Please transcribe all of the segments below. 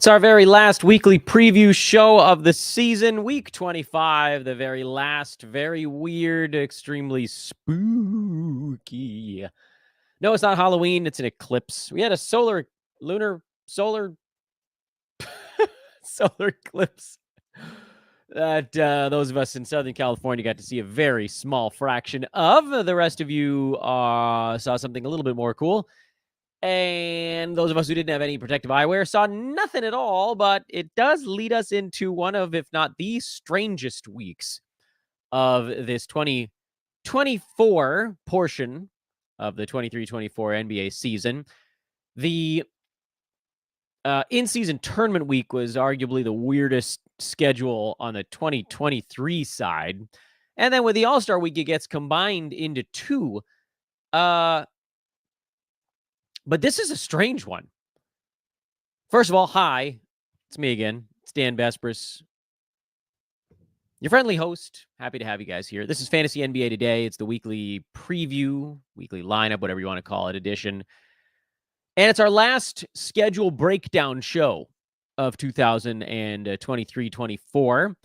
It's our very last weekly preview show of the season, week 25, the very last, very weird, extremely spooky. No, it's not Halloween, it's an eclipse. We had a solar eclipse that those of us in Southern California got to see a very small fraction of. The rest of you saw something a little bit more cool. And those of us who didn't have any protective eyewear saw nothing at all, but it does lead us into one of, if not the strangest weeks of this 2024 portion of the 23-24 NBA season. The in-season tournament week was arguably the weirdest schedule on the 2023 side. And then with the All-Star week, it gets combined into two. But this is a strange one. First of all, hi. It's me again. It's Dan Besbris, your friendly host. Happy to have you guys here. This is Fantasy NBA Today. It's the weekly preview, weekly lineup, whatever you want to call it, edition. And it's our last schedule breakdown show of 2023-24.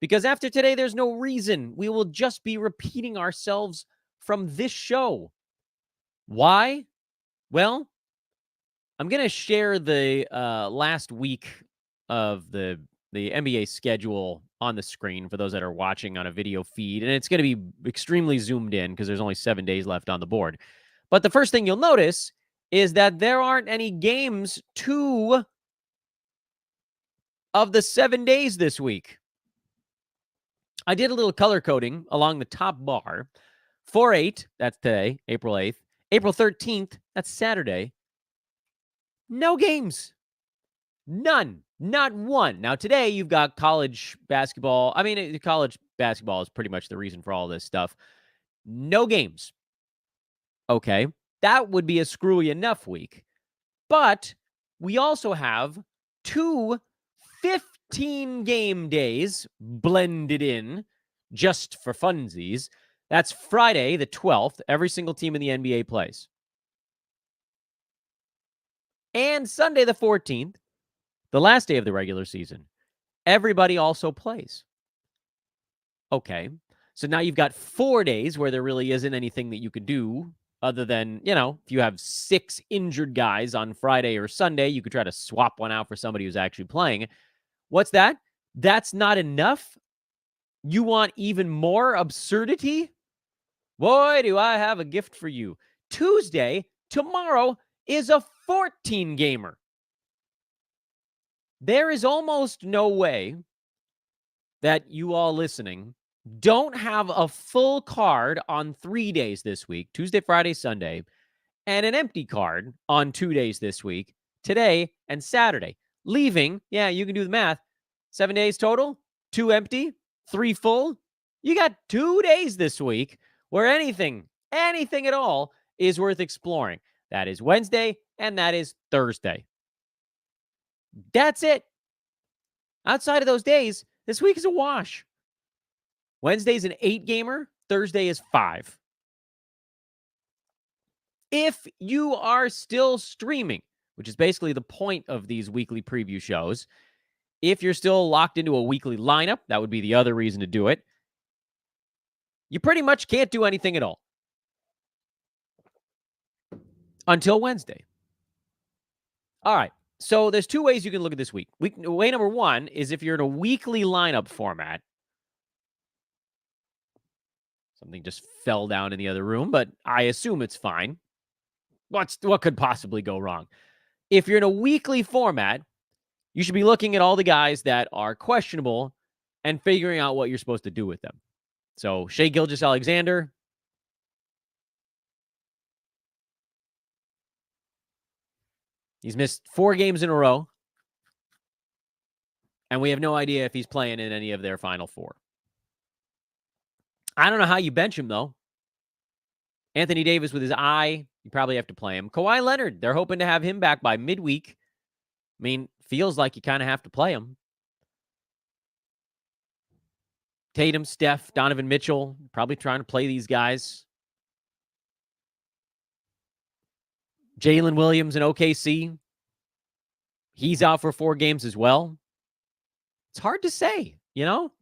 Because after today, there's no reason. We will just be repeating ourselves from this show. Why? Well, I'm going to share the last week of the NBA schedule on the screen for those that are watching on a video feed. And it's going to be extremely zoomed in because there's only 7 days left on the board. But the first thing you'll notice is that there aren't any games 2 of the 7 days this week. I did a little color coding along the top bar. 4/8, that's today, April 8th. April 13th, that's Saturday. No games. None. Not one. Now, today you've got college basketball. I mean, college basketball is pretty much the reason for all this stuff. No games. Okay. That would be a screwy enough week. But we also have 2 15-game days blended in just for funsies. That's Friday, the 12th. Every single team in the NBA plays. And Sunday, the 14th, the last day of the regular season, everybody also plays. Okay. So now you've got 4 days where there really isn't anything that you could do other than, if you have 6 injured guys on Friday or Sunday, you could try to swap one out for somebody who's actually playing. What's that? That's not enough? You want even more absurdity? Boy, do I have a gift for you. Tuesday, tomorrow, is a 14-gamer. There is almost no way that you all listening don't have a full card on 3 days this week, Tuesday, Friday, Sunday, and an empty card on 2 days this week, today and Saturday. Leaving, you can do the math, 7 days total, 2 empty, 3 full. You got 2 days this week where anything at all is worth exploring. That is Wednesday and that is Thursday. That's it. Outside of those days, this week is a wash. Wednesday's an 8-gamer. Thursday is 5. If you are still streaming, which is basically the point of these weekly preview shows, if you're still locked into a weekly lineup, that would be the other reason to do it. You pretty much can't do anything at all until Wednesday. All right. So there's 2 ways you can look at this week. Way number 1 is if you're in a weekly lineup format. Something just fell down in the other room, but I assume it's fine. What could possibly go wrong? If you're in a weekly format, you should be looking at all the guys that are questionable and figuring out what you're supposed to do with them. So Shai Gilgeous-Alexander, he's missed 4 games in a row, and we have no idea if he's playing in any of their final 4. I don't know how you bench him, though. Anthony Davis with his eye, you probably have to play him. Kawhi Leonard, they're hoping to have him back by midweek. I mean, feels like you kind of have to play him. Tatum, Steph, Donovan Mitchell, probably trying to play these guys. Jalen Williams in OKC. He's out for 4 games as well. It's hard to say, you know?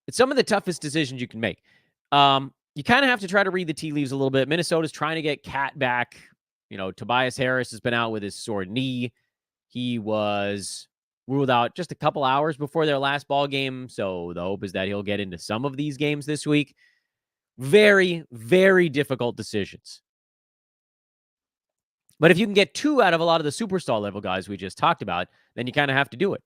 It's some of the toughest decisions you can make. You kind of have to try to read the tea leaves a little bit. Minnesota's trying to get Cat back. You know, Tobias Harris has been out with his sore knee. He was ruled out just a couple hours before their last ball game. So the hope is that he'll get into some of these games this week. Very, very difficult decisions. But if you can get 2 out of a lot of the superstar level guys we just talked about, then you kind of have to do it.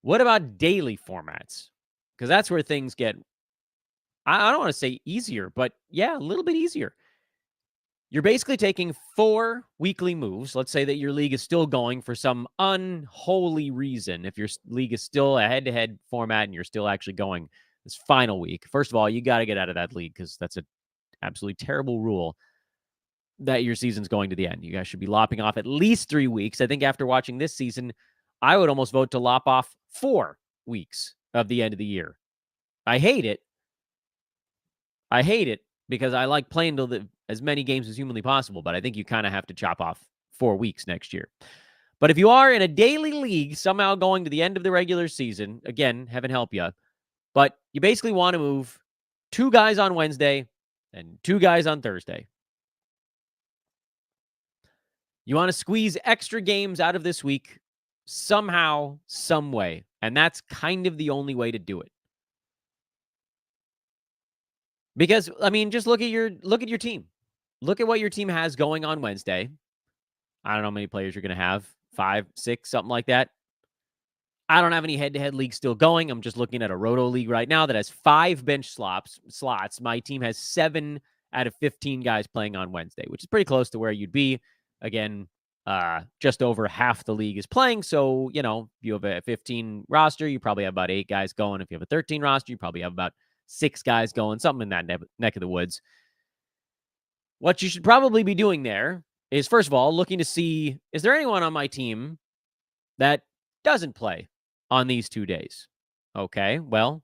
What about daily formats? Because that's where things get, I don't want to say easier, but yeah, a little bit easier. You're basically taking 4 weekly moves. Let's say that your league is still going for some unholy reason. If your league is still a head-to-head format and you're still actually going this final week, first of all, you got to get out of that league because that's an absolutely terrible rule that your season's going to the end. You guys should be lopping off at least 3 weeks. I think after watching this season, I would almost vote to lop off 4 weeks of the end of the year. I hate it. Because I like playing as many games as humanly possible, but I think you kind of have to chop off 4 weeks next year. But if you are in a daily league, somehow going to the end of the regular season, again, heaven help you, but you basically want to move 2 guys on Wednesday and 2 guys on Thursday. You want to squeeze extra games out of this week somehow, some way, and that's kind of the only way to do it. Because, I mean, just look at your team. Look at what your team has going on Wednesday. I don't know how many players you're going to have. 5, 6, something like that. I don't have any head-to-head leagues still going. I'm just looking at a Roto league right now that has 5 bench slots. My team has 7 out of 15 guys playing on Wednesday, which is pretty close to where you'd be. Again, just over half the league is playing. So, you know, if you have a 15 roster, you probably have about 8 guys going. If you have a 13 roster, you probably have about 6 guys going, something in that neck of the woods. What you should probably be doing there is, first of all, looking to see, is there anyone on my team that doesn't play on these 2 days? Okay, well,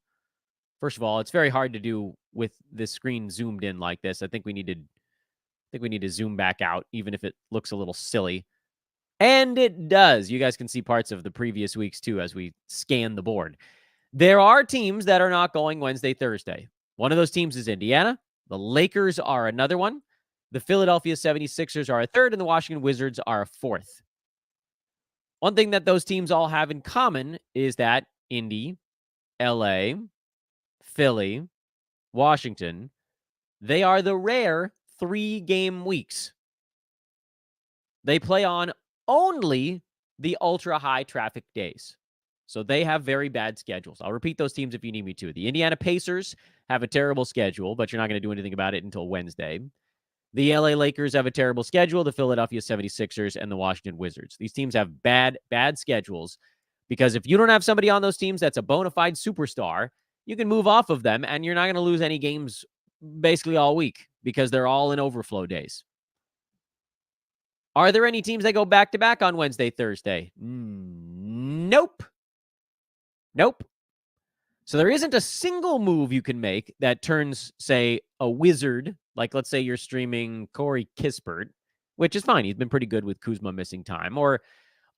first of all, it's very hard to do with this screen zoomed in like this. I think we need to zoom back out, even if it looks a little silly. And it does. You guys can see parts of the previous weeks, too, as we scan the board. There are teams that are not going Wednesday, Thursday. One of those teams is Indiana. The Lakers are another one. The Philadelphia 76ers are a third, and the Washington Wizards are a fourth. One thing that those teams all have in common is that Indy, LA, Philly, Washington, they are the rare 3-game weeks. They play on only the ultra-high traffic days. So they have very bad schedules. I'll repeat those teams if you need me to. The Indiana Pacers have a terrible schedule, but you're not going to do anything about it until Wednesday. The LA Lakers have a terrible schedule. The Philadelphia 76ers and the Washington Wizards. These teams have bad schedules because if you don't have somebody on those teams that's a bona fide superstar, you can move off of them and you're not going to lose any games basically all week because they're all in overflow days. Are there any teams that go back-to-back on Wednesday, Thursday? Nope. So there isn't a single move you can make that turns, say, a Wizard, like let's say you're streaming Corey Kispert, which is fine. He's been pretty good with Kuzma missing time. Or,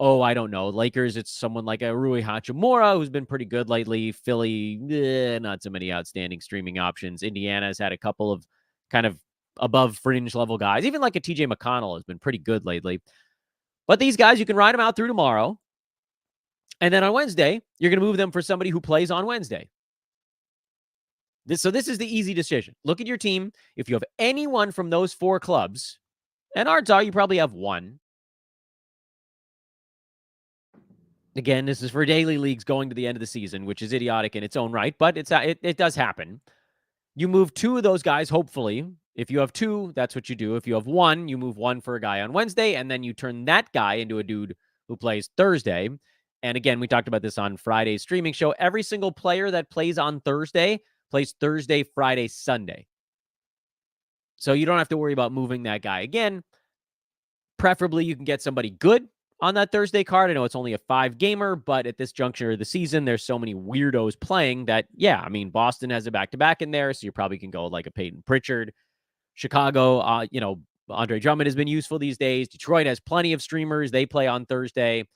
I don't know, Lakers, it's someone like a Rui Hachimura who's been pretty good lately. Philly, not so many outstanding streaming options. Indiana's had a couple of kind of above fringe level guys. Even like a TJ McConnell has been pretty good lately. But these guys, you can ride them out through tomorrow. And then on Wednesday, you're going to move them for somebody who plays on Wednesday. This is the easy decision. Look at your team. If you have anyone from those 4 clubs, and odds are you probably have one. Again, this is for daily leagues going to the end of the season, which is idiotic in its own right, but it does happen. You move 2 of those guys, hopefully. If you have 2, that's what you do. If you have 1, you move 1 for a guy on Wednesday, and then you turn that guy into a dude who plays Thursday. And again, we talked about this on Friday's streaming show. Every single player that plays on Thursday plays Thursday, Friday, Sunday. So you don't have to worry about moving that guy again. Preferably, you can get somebody good on that Thursday card. I know it's only a 5-gamer, but at this juncture of the season, there's so many weirdos playing that, yeah, I mean, Boston has a back-to-back in there, so you probably can go like a Peyton Pritchard. Chicago, Andre Drummond has been useful these days. Detroit has plenty of streamers. They play on Thursday.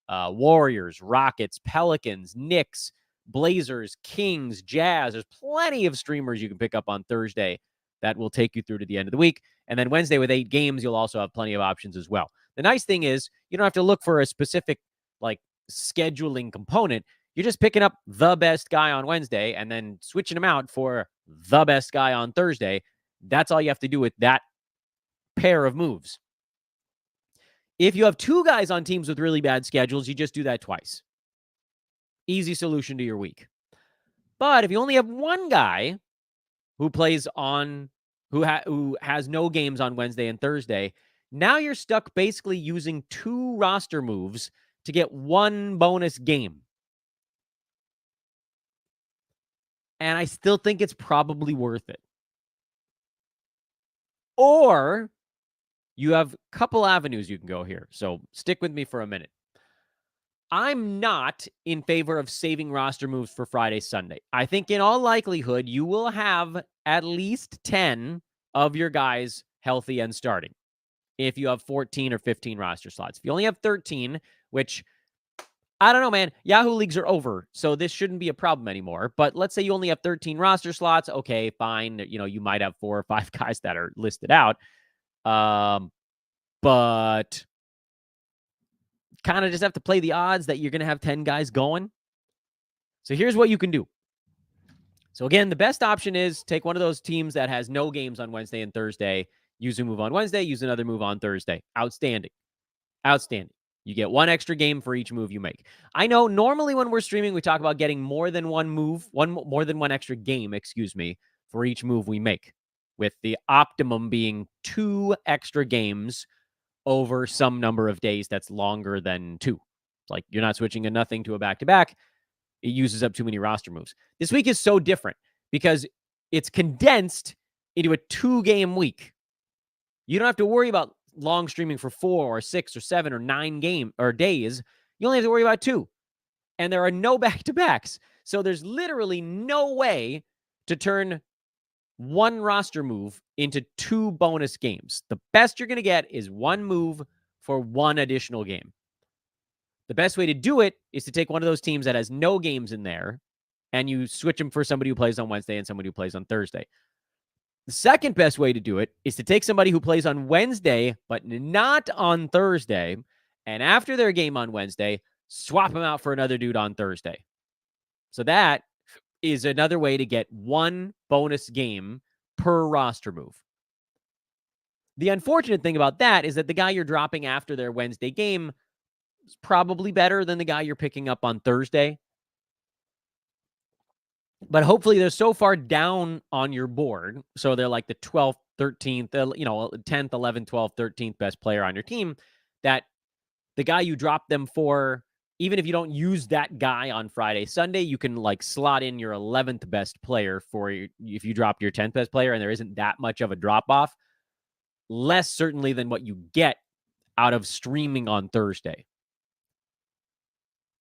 Warriors, Rockets, Pelicans, Knicks, Blazers, Kings, Jazz. There's plenty of streamers you can pick up on Thursday that will take you through to the end of the week. And then Wednesday with 8 games, you'll also have plenty of options as well. The nice thing is you don't have to look for a specific like scheduling component. You're just picking up the best guy on Wednesday and then switching him out for the best guy on Thursday. That's all you have to do with that pair of moves. If you have 2 guys on teams with really bad schedules, you just do that twice. Easy solution to your week. But if you only have 1 guy who plays on, who has no games on Wednesday and Thursday, now you're stuck basically using 2 roster moves to get 1 bonus game. And I still think it's probably worth it. Or you have a couple avenues you can go here. So stick with me for a minute. I'm not in favor of saving roster moves for Friday, Sunday. I think in all likelihood, you will have at least 10 of your guys healthy and starting if you have 14 or 15 roster slots. If you only have 13, which I don't know, man. Yahoo leagues are over, so this shouldn't be a problem anymore. But let's say you only have 13 roster slots. Okay, fine. You know, you might have 4 or 5 guys that are listed out. But kind of just have to play the odds that you're going to have 10 guys going. So here's what you can do. So again, the best option is take one of those teams that has no games on Wednesday and Thursday. Use a move on Wednesday. Use another move on Thursday. Outstanding. Outstanding. You get 1 extra game for each move you make. I know normally when we're streaming, we talk about getting more than 1 move, more than 1 extra game, for each move we make, with the optimum being 2 extra games over some number of days that's longer than 2. It's like you're not switching a nothing to a back-to-back. It uses up too many roster moves. This week is so different because it's condensed into a 2-game week. You don't have to worry about long streaming for 4 or 6 or 7 or 9 days. You only have to worry about 2. And there are no back-to-backs. So there's literally no way to turn 1 roster move into 2 bonus games. The best you're going to get is 1 move for 1 additional game. The best way to do it is to take one of those teams that has no games in there and you switch them for somebody who plays on Wednesday and somebody who plays on Thursday. The second best way to do it is to take somebody who plays on Wednesday, but not on Thursday, and after their game on Wednesday, swap them out for another dude on Thursday. So that is another way to get 1 bonus game per roster move. The unfortunate thing about that is that the guy you're dropping after their Wednesday game is probably better than the guy you're picking up on Thursday. But hopefully they're so far down on your board, so they're like the 12th, 13th, 10th, 11th, 12th, 13th best player on your team, that the guy you drop them for, even if you don't use that guy on Friday, Sunday, you can like slot in your 11th best player if you drop your 10th best player and there isn't that much of a drop-off, less certainly than what you get out of streaming on Thursday.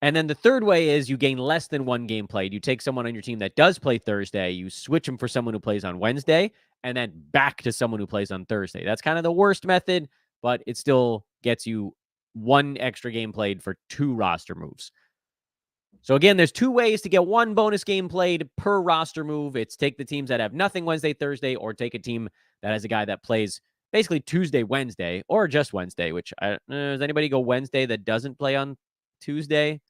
And then the third way is you gain less than 1 game played. You take someone on your team that does play Thursday, you switch them for someone who plays on Wednesday, and then back to someone who plays on Thursday. That's kind of the worst method, but it still gets you 1 extra game played for 2 roster moves. So again, there's 2 ways to get 1 bonus game played per roster move. It's take the teams that have nothing Wednesday, Thursday, or take a team that has a guy that plays basically Tuesday, Wednesday, or just Wednesday, which does anybody go Wednesday that doesn't play on Tuesday?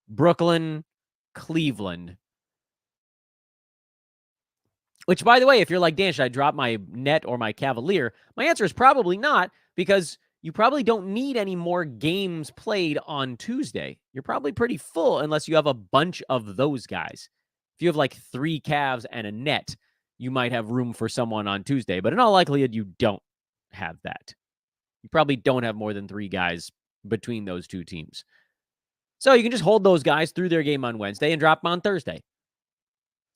Brooklyn, Cleveland. Which, by the way, if you're like, Dan, should I drop my Net or my Cavalier? My answer is probably not, because you probably don't need any more games played on Tuesday. You're probably pretty full unless you have a bunch of those guys. If you have like 3 Cavs and a Net, you might have room for someone on Tuesday. But in all likelihood, you don't have that. You probably don't have more than 3 guys between those 2 teams. So you can just hold those guys through their game on Wednesday and drop them on Thursday.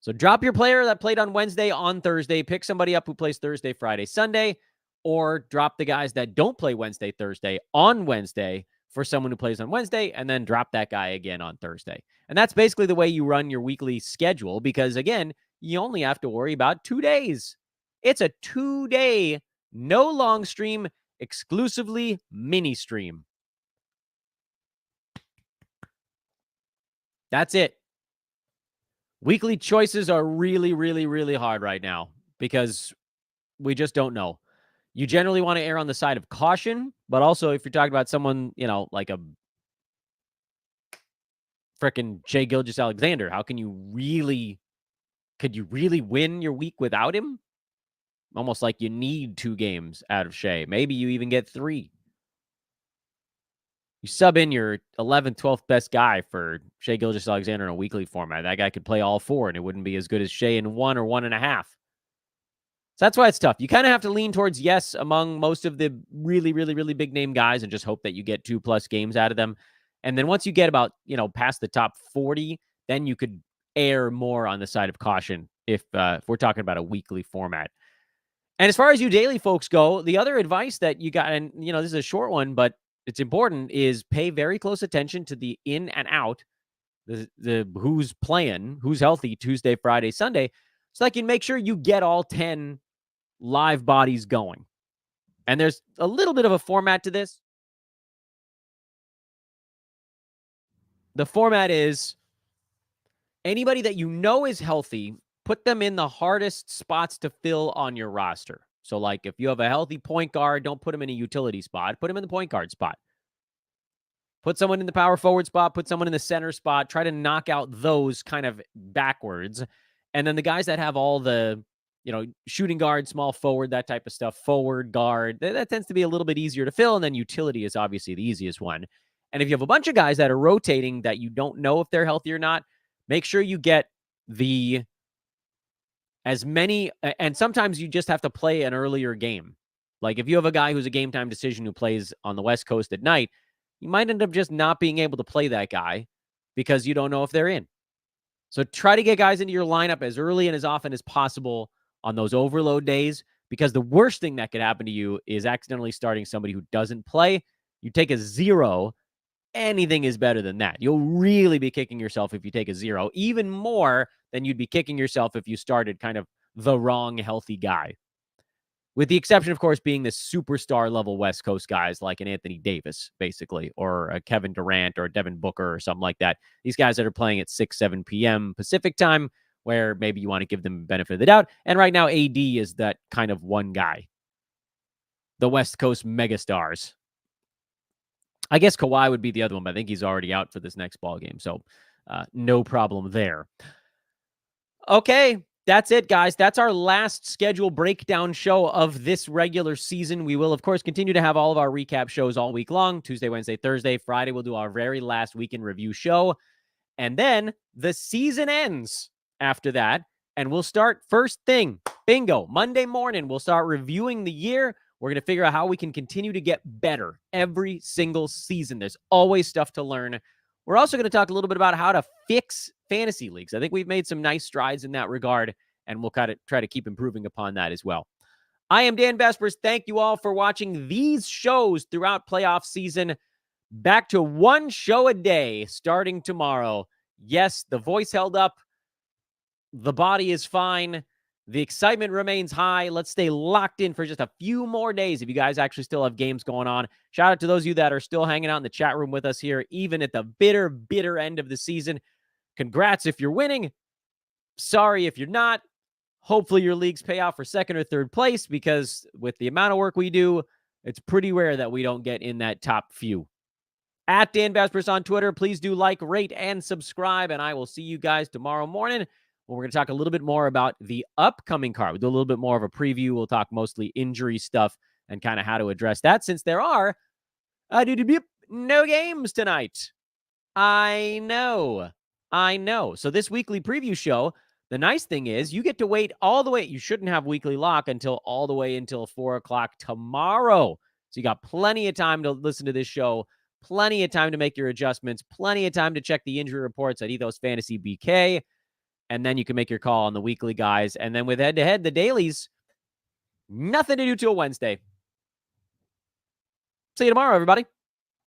So drop your player that played on Wednesday on Thursday, pick somebody up who plays Thursday, Friday, Sunday, or drop the guys that don't play Wednesday, Thursday on Wednesday for someone who plays on Wednesday, and then drop that guy again on Thursday. And that's basically the way you run your weekly schedule because, again, you only have to worry about 2 days. It's a 2-day No long stream, exclusively mini stream. That's it. Weekly choices are really, really, really hard right now because we just don't know. You generally want to err on the side of caution, but also if you're talking about someone, like a frickin' Shai Gilgeous-Alexander, how can you really could you really win your week without him? Almost like you need 2 games out of Shai. Maybe you even get 3. You sub in your 11th, 12th best guy for Shai Gilgeous-Alexander in a weekly format. That guy could play all 4, and it wouldn't be as good as Shai in 1 or 1.5. So that's why it's tough. You kind of have to lean towards yes among most of the really, really, really big name guys and just hope that you get 2+ games out of them. And then once you get about, past the top 40, then you could err more on the side of caution if we're talking about a weekly format. And as far as you daily folks go, the other advice that you got, and, this is a short one, but it's important, is pay very close attention to the in and out, the who's playing, who's healthy Tuesday, Friday, Sunday, so I can make sure you get all 10 live bodies going. And there's a little bit of a format to this. The format is anybody that you know is healthy, put them in the hardest spots to fill on your roster. So, like, if you have a healthy point guard, don't put him in a utility spot. Put him in the point guard spot. Put someone in the power forward spot. Put someone in the center spot. Try to knock out those kind of backwards. And then the guys that have all the, shooting guard, small forward, that type of stuff, forward guard, that tends to be a little bit easier to fill. And then utility is obviously the easiest one. And if you have a bunch of guys that are rotating that you don't know if they're healthy or not, make sure you get as many, and sometimes you just have to play an earlier game. Like if you have a guy who's a game time decision who plays on the West Coast at night, you might end up just not being able to play that guy because you don't know if they're in. So try to get guys into your lineup as early and as often as possible on those overload days, because the worst thing that could happen to you is accidentally starting somebody who doesn't play. You take a 0, anything is better than that. You'll really be kicking yourself if you take a 0, even more than you'd be kicking yourself if you started kind of the wrong healthy guy. With the exception, of course, being the superstar level West Coast guys like an Anthony Davis, basically, or a Kevin Durant or Devin Booker or something like that. These guys that are playing at 6, 7 p.m. Pacific time, where maybe you want to give them the benefit of the doubt. And right now, AD is that kind of one guy. The West Coast megastars. I guess Kawhi would be the other one, but I think he's already out for this next ball game. So no problem there. Okay, that's it, guys. That's our last schedule breakdown show of this regular season. We will, of course, continue to have all of our recap shows all week long. Tuesday, Wednesday, Thursday, Friday, we'll do our very last weekend review show. And then the season ends after that. And we'll start first thing, bingo, Monday morning. We'll start reviewing the year. We're going to figure out how we can continue to get better every single season. There's always stuff to learn. We're also going to talk a little bit about how to fix fantasy leagues. I think we've made some nice strides in that regard, and we'll kind of try to keep improving upon that as well. I am Dan Vespers. Thank you all for watching these shows throughout playoff season. Back to one show a day starting tomorrow. Yes, the voice held up. The body is fine. The excitement remains high. Let's stay locked in for just a few more days if you guys actually still have games going on. Shout out to those of you that are still hanging out in the chat room with us here, even at the bitter, bitter end of the season. Congrats if you're winning. Sorry if you're not. Hopefully your leagues pay out for second or third place, because with the amount of work we do, it's pretty rare that we don't get in that top few. At Dan Vespers on Twitter, please do like, rate, and subscribe, and I will see you guys tomorrow morning. We're going to talk a little bit more about the upcoming card. We'll do a little bit more of a preview. We'll talk mostly injury stuff and kind of how to address that, since there are no games tonight. I know. So this weekly preview show, the nice thing is you get to wait all the way. You shouldn't have weekly lock until all the way until 4 o'clock tomorrow. So you got plenty of time to listen to this show, plenty of time to make your adjustments, plenty of time to check the injury reports at Ethos Fantasy BK. And then you can make your call on the weekly guys. And then with head-to-head, the dailies, nothing to do till Wednesday. See you tomorrow, everybody.